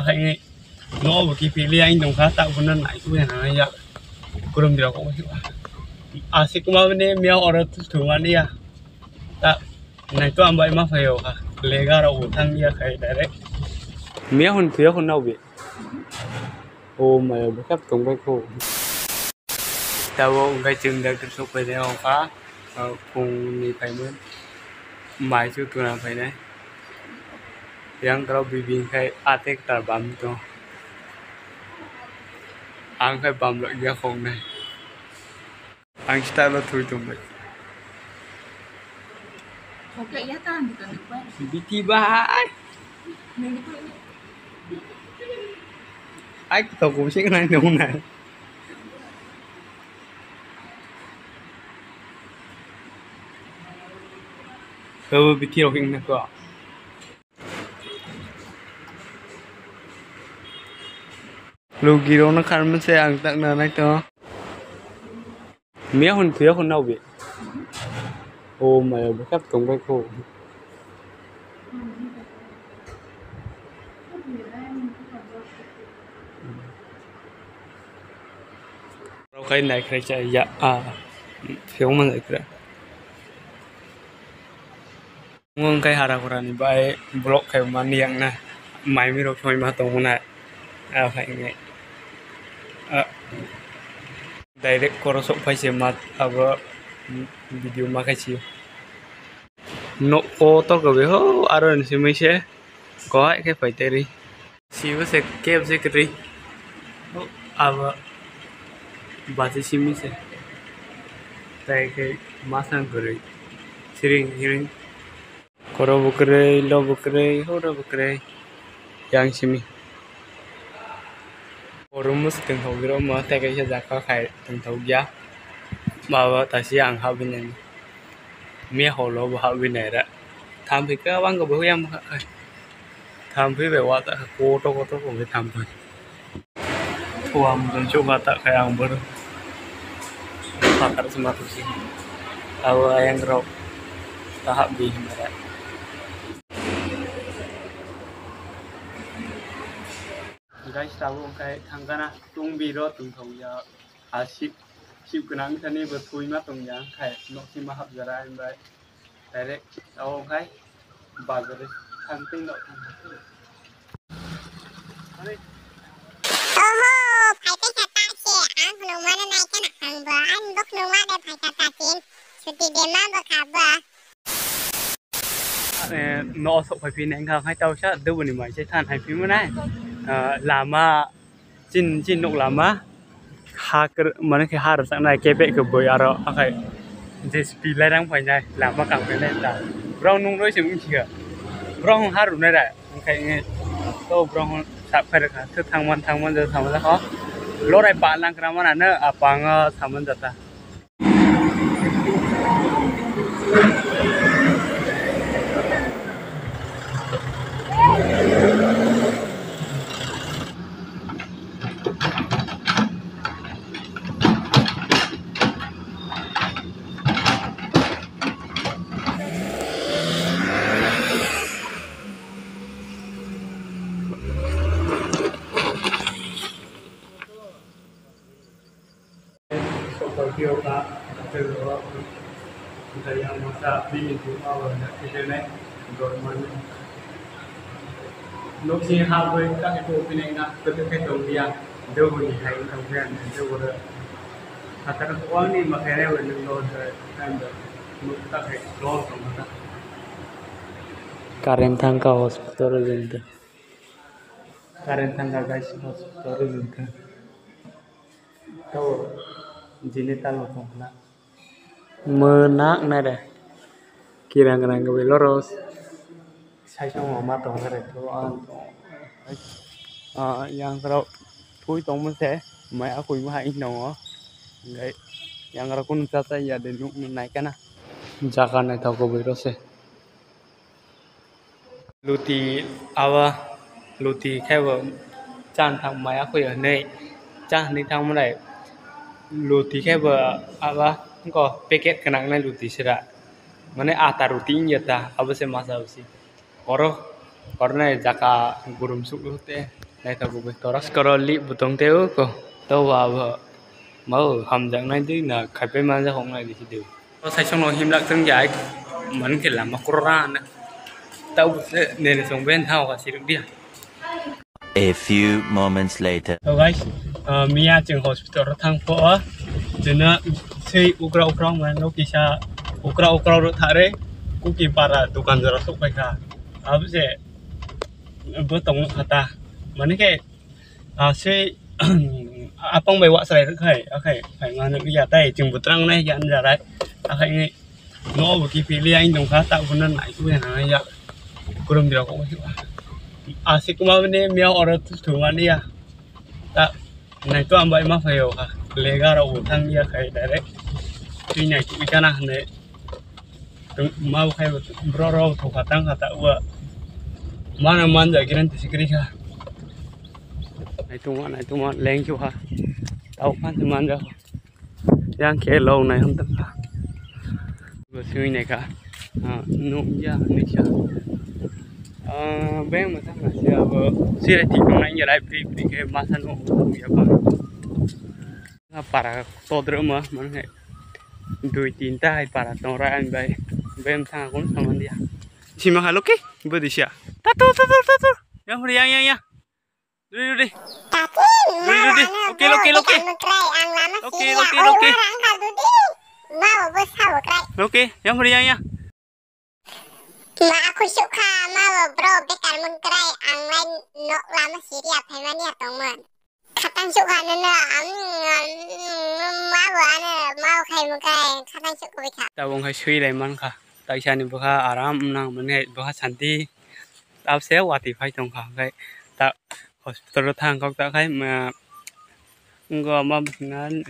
kayaknya nó bagi pilih anh đồng khá tạo vấn lại cũng là ya kurang dia kok asik kemana miao orang tu mana ya tak nah itu ambai mah fayo ha lega ra utang dia kayak direct miao hun thiếu hun nào bị ô mà khắp tung cái cô tao cái chừng đã tiếp xúc với nhau phá cùng đi phải mới mai chút tu nào phải đấy yang kalau bibing kayak atek terbam tu ang kayak bam lagi ya kong này ang kita lo thui tu mai Oke, ya kan, bukan lupa. tiba ai tao cũng sẽ cái này đúng này bị thiêu hình này cơ lu giro nó khăn mình sẽ ăn tặng này to mía hồn thiếu hồn nào bị ô mà bị khắp tung cái khổ cái này cái chạy dạ phiếu mà lại kira ngon cái hara kurani bae blok kayak mani yang na mai mi rok ma tong na phải nghe direct korosok phải xem mặt video mà cái chiều nó to cái hố aron si mấy xe có cái phải teri siapa se kep se keri bahasa sini se tay cái masang keri sering koro bukre lo bukre hora bukre yang sini Orumus từng thầu cái đó mà tay cái ra có khai từng thầu giá mà ta sĩ ăn hao bên này mía hồ lô của hao bên này đó tham thì các bạn có bữa em tham phía về qua tại cô tôi cũng phải tham thôi thua một chỗ mà tại khai ăn bữa tak ada semua tu sih tahu yang rok tahap di mana guys tahu kayak thangkana tung biro tung thong ya ship kenang thani berthui ma tung yang kayak nok si mahab jara em bai direct tahu kayak bazar thangting nok thang ani phải cái chặt tạ xe ăn nung mà này cái nào bữa ăn bốc nung mà đây phải chặt tạ xin sự tiền đem mà bữa khá bữa nó sọc phải pin anh không hay tao chắc đâu bữa này sẽ than hay phim mới này làm mà chín nục làm mà hacker mà cái hacker sang này cái bệ cái bơi ở đó cái JSP lại đang phải này làm mà càng phải này là brown nung đối xử chưa brown hacker này đấy cái nghe tôi brown sắp phải được thứ thằng man giờ thằng man khó lối này bạn lang cái mana nữa apa thằng man jata Tokyo ka từ đó thầy yang masa đi itu awal kita naik government lúc khi học với các cái bộ phim này là từ cái đầu tiên đâu có gì hay trong cái này đâu có được kata orang ni makanya belum load kan lúc tak hay load trong đó Karen Thangka hospital result Karen Thangka guys hospital result tahu jinitan lo kena menak nada kira-kira ke loros saya sama mama tong kare to yang kalau thui tong mun se mai aku ibu hai no ngai yang kalau kun tata ya de nuk naik kana jaka nai tau ko biro se luti awa luti khawa chan thang mai aku ya nei chan ni thang mai luti khawa awa ko paket kenang nai luti sira mane ata ruti nyata apa se masa usi koro karena jaka gurum suk te đây tao cũng tao rất li button teo ko tao vào mở hầm dạng này chứ là khai bên mang ra hôm nay thì được tao thấy trong nó hiểm lạc tương giải mình cái làm macro nè tao sẽ nên sống bên thao cả chỉ được đi. A few moments later. So guys, Mia chừng hospital thang phố cho nên si ukra mà nó kisah ukra rồi thare kuki para tukang jarak sok mereka apa sih bertemu kata mana ke si apang bawa saya kai kai mana dia tay chừng một trăng này dẫn ra đấy kai ini nó bagi pilih yang dong kata benar naik tu yang ya kurang dia kok asik mau ini Mia orang tu mana dia tak nah itu ambai mah fayo ka lega ra utang dia kai direct tuy này chỉ cái này mau kai bro tu kata gua mana manja kiran tu sikri ka này tu mà leng chu ha tao kan tu manja yang ke lâu này không tất cả vừa suy này cả nung ya này cha bên mà thằng là xe vừa xe lại thì con này giờ lại bị cái masan nó ya bang para todo mà này đuôi tin tai para tông ra anh bay bên thằng cũng sama dia si mah halo ke budi sia tatu yang duduk Tapi oke mau besar krai. oke yang Ma aku suka mau bro bekar mengkrai ang lain nok lama siria pemania tongman. Katan suka nana mau kai mengkrai katan suka bekar. tao không hay suy lại man cả tại sao nên bữa aram nang mình hay bữa santi tao sẽ qua thì phải trong khoảng cái tao hospital thang kau tak kai mà gua mam nan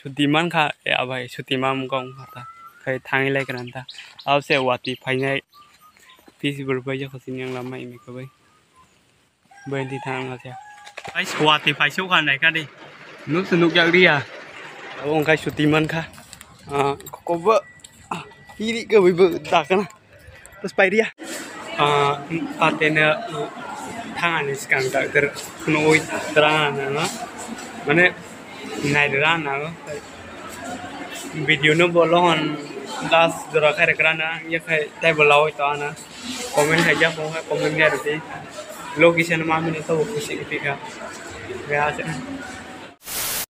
cuti man kha ya bai cuti mam kong kata kai thang lai kan ta tao sẽ qua thì phải ngay feasible bây giờ có xin yang lama ini ke bai bên thì thang là sao ai qua thì phải số này ka đi nước senuk jak dia tao kai cuti man kha kau vợ ini ke bai tak kan terus pai dia partner thang này sekarang tak terpenuhi terangan na mana naik terangan na video no bolongan das dora kare kerana ya kai tai boloi to na komen aja mau komen dia tu location mama ni tahu kusi ketika ya